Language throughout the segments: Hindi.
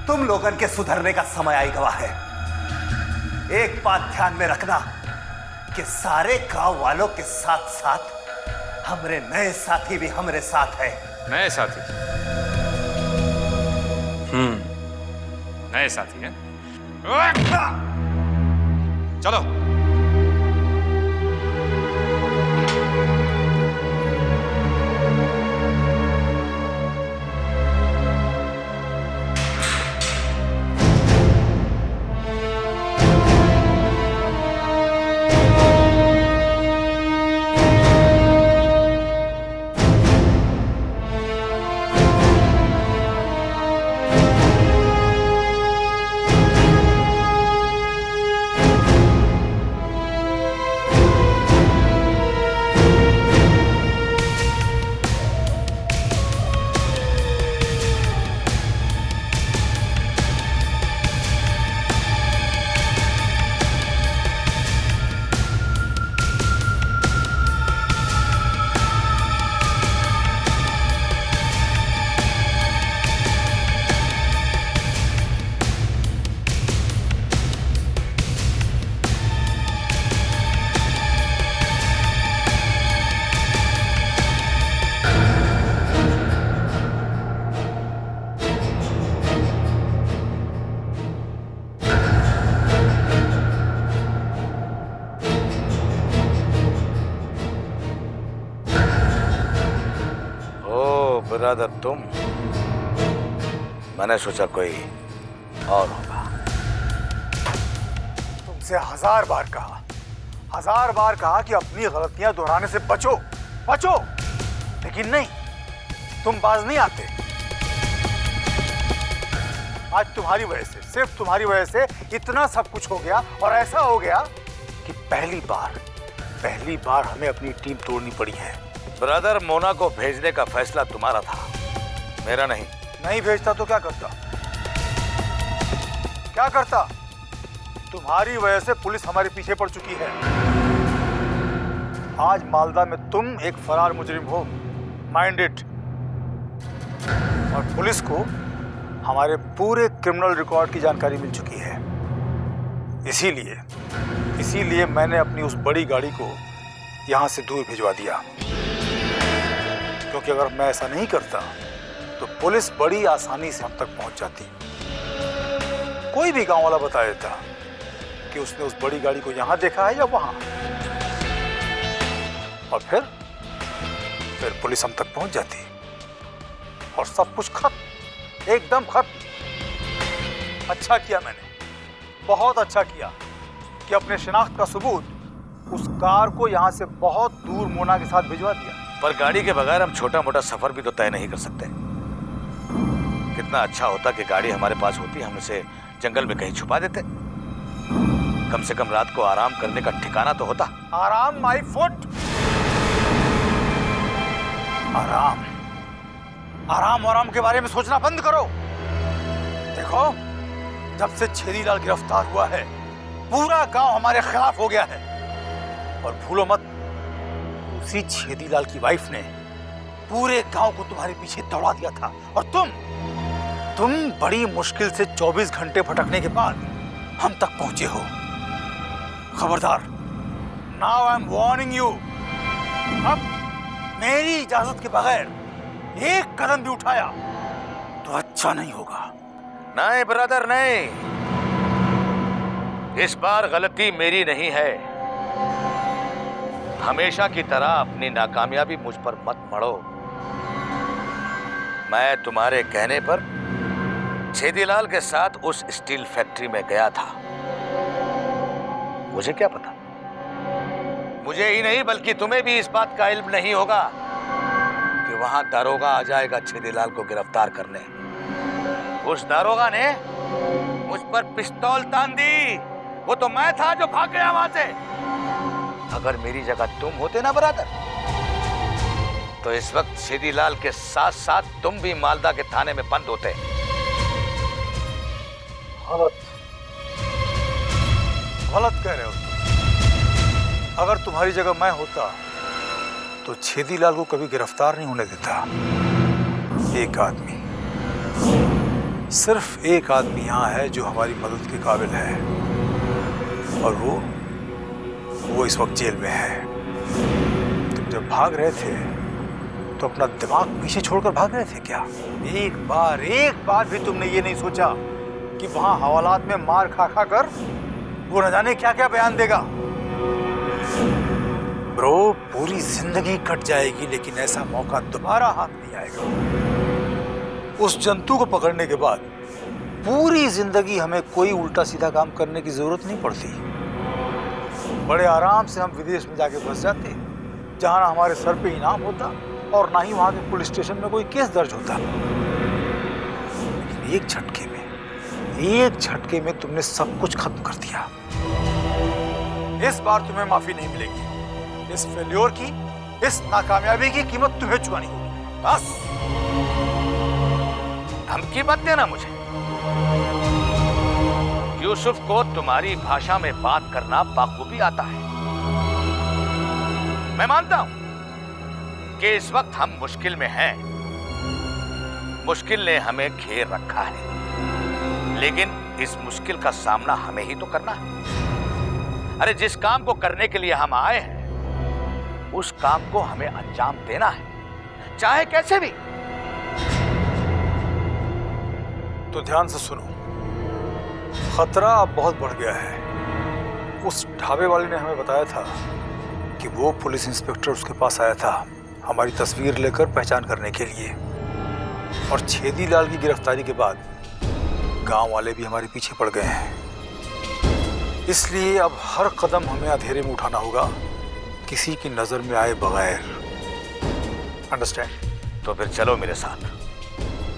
तुम लोगन के सुधरने का समय आई गवा है। एक बात ध्यान में रखना कि सारे गांव वालों के साथ साथ हमरे नए साथी भी हमरे साथ है। नए साथी? नए साथी हैं? चलो। ब्रदर तुम, मैंने सोचा कोई और होगा। तुमसे 1000 बार कहा कि अपनी गलतियां दोहराने से बचो बचो, लेकिन नहीं, तुम बाज नहीं आते। आज तुम्हारी वजह से, सिर्फ तुम्हारी वजह से इतना सब कुछ हो गया, और ऐसा हो गया कि पहली बार हमें अपनी टीम तोड़नी पड़ी है। ब्रदर, मोना को भेजने का फैसला तुम्हारा था, मेरा नहीं। नहीं भेजता तो क्या करता? तुम्हारी वजह से पुलिस हमारे पीछे पड़ चुकी है। आज मालदा में तुम एक फरार मुजरिम हो, माइंड इट। और पुलिस को हमारे पूरे क्रिमिनल रिकॉर्ड की जानकारी मिल चुकी है। इसीलिए मैंने अपनी उस बड़ी गाड़ी को यहां से दूर भिजवा दिया, क्योंकि अगर मैं ऐसा नहीं करता तो पुलिस बड़ी आसानी से हम तक पहुंच जाती। कोई भी गांव वाला बता देता कि उसने उस बड़ी गाड़ी को यहां देखा है या वहां, और फिर पुलिस हम तक पहुंच जाती और सब कुछ खत्म, एकदम खत्म। अच्छा किया मैंने, बहुत अच्छा किया कि अपने शिनाख्त का सबूत उस कार को यहां से बहुत दूर मोना के साथ भिजवा दिया। पर गाड़ी के बगैर हम छोटा मोटा सफर भी तो तय नहीं कर सकते। कितना अच्छा होता कि गाड़ी हमारे पास होती, हम इसे जंगल में कहीं छुपा देते। कम से कम रात को आराम करने का ठिकाना तो होता। आराम माय फुट। आराम के बारे में सोचना बंद करो। देखो, जब से छेदीलाल गिरफ्तार हुआ है, पूरा गांव हमारे खिलाफ हो गया है। और भूलो मत, उसी छेदीलाल की वाइफ ने पूरे गांव को तुम्हारे पीछे दौड़ा दिया था, और तुम बड़ी मुश्किल से 24 घंटे भटकने के बाद हम तक पहुंचे हो। खबरदार, now I am warning you. अब मेरी इजाजत के बगैर एक कदम भी उठाया तो अच्छा नहीं होगा। नहीं ब्रदर, नहीं, इस बार गलती मेरी नहीं है। हमेशा की तरह अपनी नाकामयाबी मुझ पर मत मढ़ो। मैं तुम्हारे कहने पर छेदीलाल के साथ उस स्टील फैक्ट्री में गया था। मुझे क्या पता, मुझे ही नहीं बल्कि तुम्हें भी इस बात का इल्म नहीं होगा कि वहां दारोगा आ जाएगा छेदीलाल को गिरफ्तार करने। उस दारोगा ने मुझ पर पिस्तौल तान दी। वो तो मैं था जो भाग गया वहां से। अगर मेरी जगह तुम होते ना ब्रदर, तो इस वक्त छेदीलाल के साथ साथ तुम भी मालदा के थाने में बंद होते। गलत कह रहे हो तुम। अगर तुम्हारी जगह मैं होता तो छेदीलाल को कभी गिरफ्तार नहीं होने देता। एक आदमी सिर्फ एक आदमी यहाँ है जो हमारी मदद के काबिल है, और वो इस वक्त जेल में है। तुम जब भाग रहे थे तो अपना दिमाग पीछे छोड़कर भाग रहे थे क्या? एक बार भी तुमने ये नहीं सोचा कि वहां हवालात में मार खा खा कर वो न जाने क्या क्या बयान देगा? ब्रो, पूरी जिंदगी कट जाएगी लेकिन ऐसा मौका दोबारा हाथ नहीं आएगा। उस जंतु को पकड़ने के बाद पूरी जिंदगी हमें कोई उल्टा सीधा काम करने की जरूरत नहीं पड़ती। बड़े आराम से हम विदेश में जाके फंस जाते, जहां ना हमारे सर पे इनाम होता और ना ही वहां के पुलिस स्टेशन में कोई केस दर्ज होता। लेकिन एक झटके में तुमने सब कुछ खत्म कर दिया। इस बार तुम्हें माफी नहीं मिलेगी। इस फेल्योर की, इस नाकामयाबी की कीमत तुम्हें चुकानी होगी। बस। धमकी मत देना मुझे। यूसुफ को तुम्हारी भाषा में बात करना बाखूबी आता है। मैं मानता हूं कि इस वक्त हम मुश्किल में हैं। मुश्किल ने हमें घेर रखा है, लेकिन इस मुश्किल का सामना हमें ही तो करना है। अरे जिस काम को करने के लिए हम आए हैं, उस काम को हमें अंजाम देना है, चाहे कैसे भी। तो ध्यान से सुनो, खतरा अब बहुत बढ़ गया है। उस ढाबे वाले ने हमें बताया था कि वो पुलिस इंस्पेक्टर उसके पास आया था हमारी तस्वीर लेकर पहचान करने के लिए, और छेदी लाल की गिरफ्तारी के बाद गांव वाले भी हमारे पीछे पड़ गए हैं। इसलिए अब हर कदम हमें अंधेरे में उठाना होगा, किसी की नजर में आए बगैर। अंडरस्टैंड? तो फिर चलो मेरे साथ,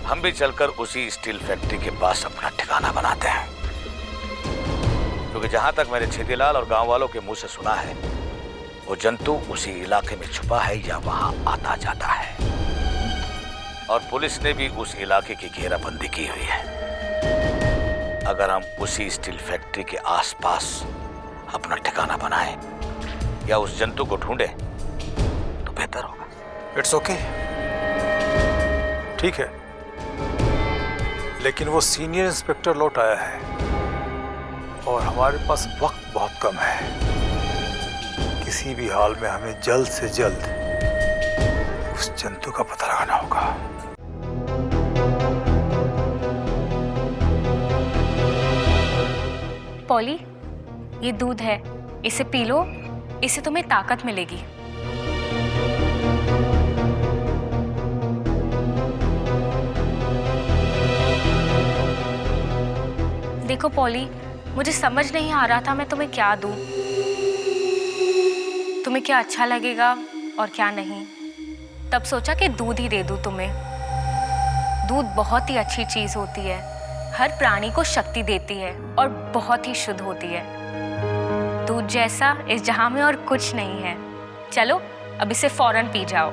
हम भी चलकर उसी स्टील फैक्ट्री के पास अपना ठिकाना बनाते हैं। क्योंकि जहां तक मैंने छेदीलाल और गांव वालों के मुंह से सुना है, वो जंतु उसी इलाके में छुपा है या वहां आता जाता है, और पुलिस ने भी उस इलाके की घेराबंदी की हुई है। अगर हम उसी स्टील फैक्ट्री के आसपास अपना ठिकाना बनाएं या उस जंतु को ढूंढें तो बेहतर होगा। इट्स ओके, ठीक है, लेकिन वो सीनियर इंस्पेक्टर लौट आया है और हमारे पास वक्त बहुत कम है। किसी भी हाल में हमें जल्द से जल्द उस जंतु का पता लगाना होगा। पॉली, ये दूध है, इसे पी लो, इससे तुम्हें ताकत मिलेगी। देखो पॉली, मुझे समझ नहीं आ रहा था मैं तुम्हें क्या दूं, तुम्हें क्या अच्छा लगेगा और क्या नहीं। तब सोचा कि दूध ही दे दूं तुम्हें। दूध बहुत ही अच्छी चीज होती है, हर प्राणी को शक्ति देती है और बहुत ही शुद्ध होती है। दूध जैसा इस जहां में और कुछ नहीं है। चलो अब इसे फौरन पी जाओ।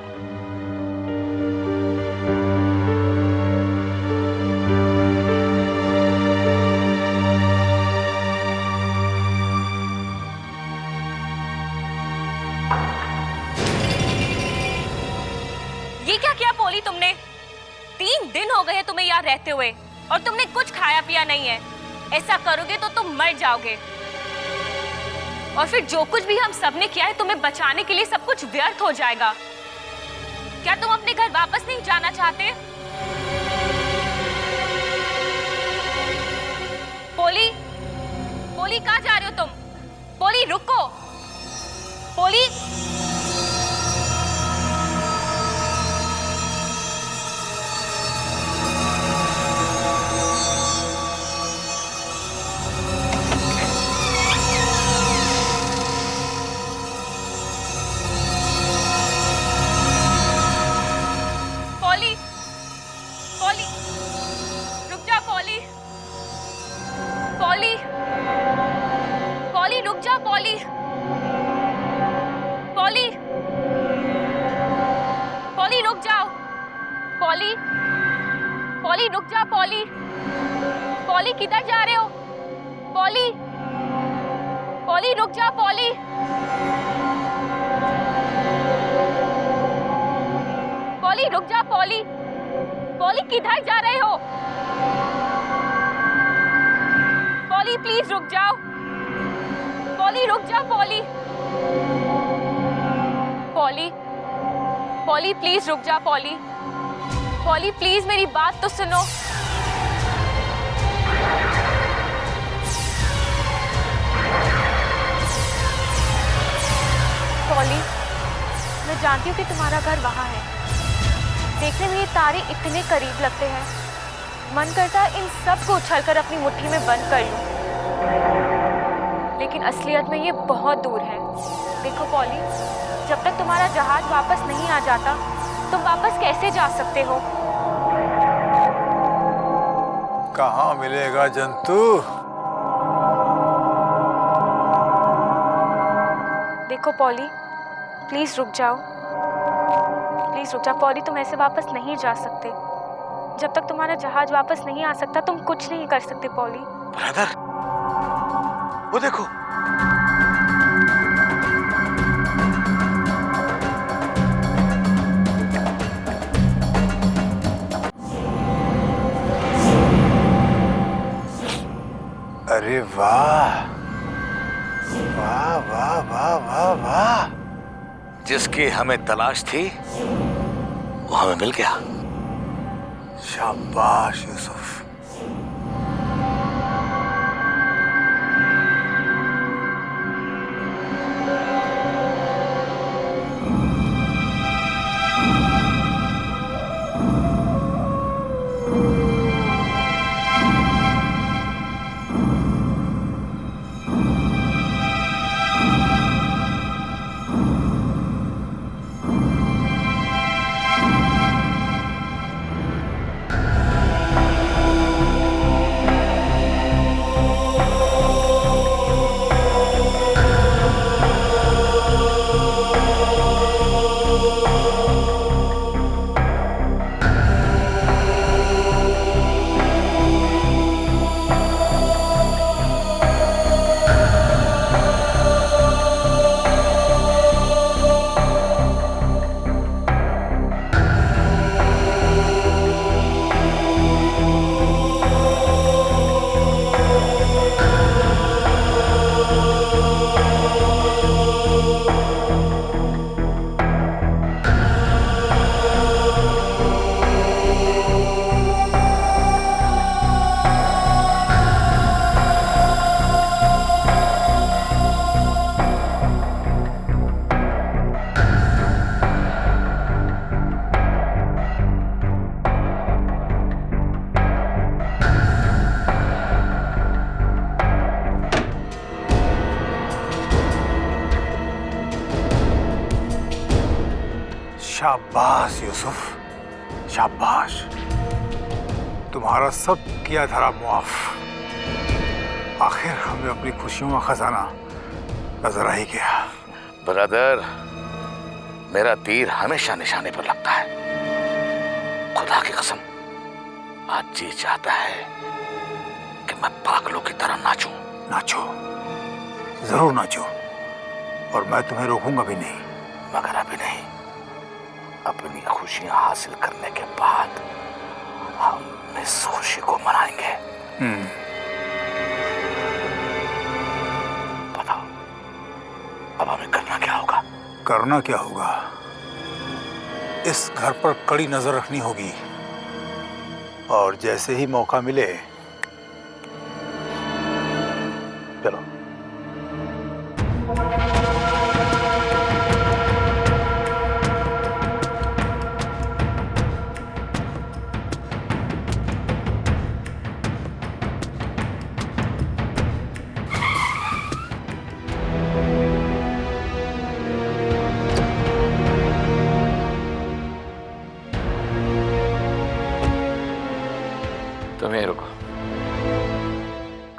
ये क्या किया पोली तुमने? 3 दिन हो गए हैं तुम्हें यहाँ रहते हुए और तुमने कुछ खाया पिया नहीं है। ऐसा करोगे तो तुम मर जाओगे, और फिर जो कुछ भी हम सबने किया है तुम्हें बचाने के लिए सब कुछ व्यर्थ हो जाएगा। क्या तुम अपने घर वापस नहीं जाना चाहते? पोली, पोली कहाँ जा रहे हो तुम? पोली रुको, पोली। पॉली रुक जा। पॉली, पॉली किधर जा रहे हो? पॉली, पॉली रुक जा। पॉली, पॉली रुक जा। पॉली, पॉली किधर जा रहे हो? प्लीज रुक जाओ। पॉली रुक जाओ। पॉली पॉली पॉली प्लीज रुक जा। पॉली पॉली प्लीज मेरी बात तो सुनो। पॉली मैं जानती हूँ कि तुम्हारा घर वहाँ है। देखने में ये तारे इतने करीब लगते हैं, मन करता है इन सब को उछलकर अपनी मुट्ठी में बंद कर लूं। लेकिन असलियत में ये बहुत दूर है। देखो पॉली, जब तक तुम्हारा जहाज वापस नहीं आ जाता तुम वापस कैसे जा सकते हो? कहाँ मिलेगा जंतु? देखो पॉली, प्लीज रुक जाओ। प्लीज रुक जाओ पॉली, तुम ऐसे वापस नहीं जा सकते। जब तक तुम्हारा जहाज वापस नहीं आ सकता तुम कुछ नहीं कर सकते पॉली। ब्रदर, वो देखो। अरे वाह वाह वाह वाह वाह वाह! जिसकी हमें तलाश थी वो हमें मिल गया। शाबाश यूसुफ। शाबाश यूसुफ, शाबाश। तुम्हारा सब किया धरा मुआफ। आखिर हमें अपनी खुशियों का खजाना नजर आ ही गया। ब्रदर, मेरा तीर हमेशा निशाने पर लगता है। खुदा की कसम, आज जी चाहता है कि मैं पागलों की तरह नाचूं। नाचो, जरूर नाचो, और मैं तुम्हें रोकूंगा भी नहीं। मगर अभी नहीं। अपनी खुशियां हासिल करने के बाद हम इस खुशी को मनाएंगे। बताओ, अब हमें करना क्या होगा? करना क्या होगा? इस घर पर कड़ी नजर रखनी होगी, और जैसे ही मौका मिले चलो। तुम यहीं रुको।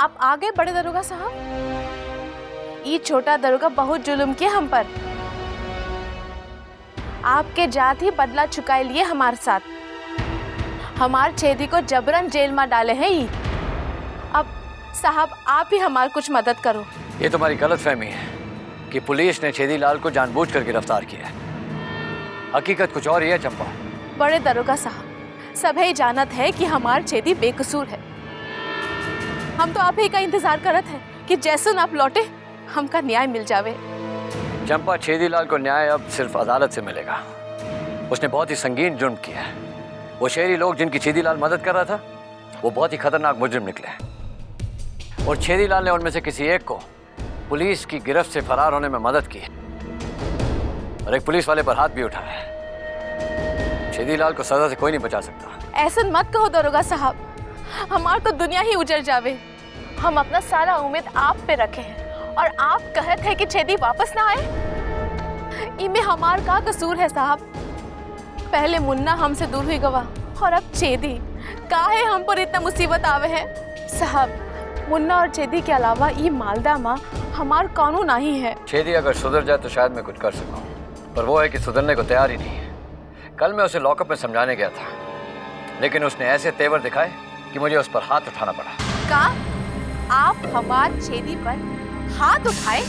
आप आगे बड़े दरोगा साहब। ये छोटा दरोगा बहुत जुल्म किया हम पर। आपके जात ही बदला चुकाए लिए हमारे साथ। हमार छेदी को जबरन जेल में डाले हैं ये। अब साहब आप ही हमारी कुछ मदद करो। ये तुम्हारी गलतफहमी है कि पुलिस ने छेदी लाल को जानबूझकर गिरफ्तार किया है। हकीकत कुछ और ही है चंपा। बड़े दरोगा साहब, सभी जानत है कि हमार छेदी बेकसूर है। हम तो आप ही का इंतजार करत हैं कि जैसे आप लौटे हमका न्याय मिल जावे। चंपा, छेदीलाल को न्याय अब सिर्फ अदालत से मिलेगा। उसने बहुत ही संगीन जुर्म किया है। वो शहरी लोग जिनकी छेदीलाल मदद कर रहा था वो बहुत ही खतरनाक मुजरिम निकले और छेदीलाल ने उनमें से किसी एक को पुलिस की गिरफ्त से फरार होने में मदद की और एक पुलिस वाले पर हाथ भी उठाया है। छेदीलाल को सजा से कोई नहीं बचा सकता। ऐसा मत कहो दरोगा साहब, हमार तो दुनिया ही उजड़ जावे। हम अपना सारा उम्मीद आप पे रखे हैं और आप कहते हैं कि छेदी वापस ना आए। इनमें हमार का कसूर है साहब? पहले मुन्ना हमसे दूर हुई गवाह और अब छेदी। काहे हम पर इतना मुसीबत आवे है? साहब, मुन्ना और छेदी के अलावा ये मालदा माँ हमार कानून नहीं है। छेदी अगर सुधर जाए तो शायद मैं कुछ कर सकूं, पर वो है कि सुधरने को तैयार ही नहीं है। कल मैं उसे लॉकअप में समझाने गया था, लेकिन उसने ऐसे तेवर दिखाए कि मुझे उस पर हाथ उठाना पड़ा। का आप हमार छेदी पर हाथ उठाए?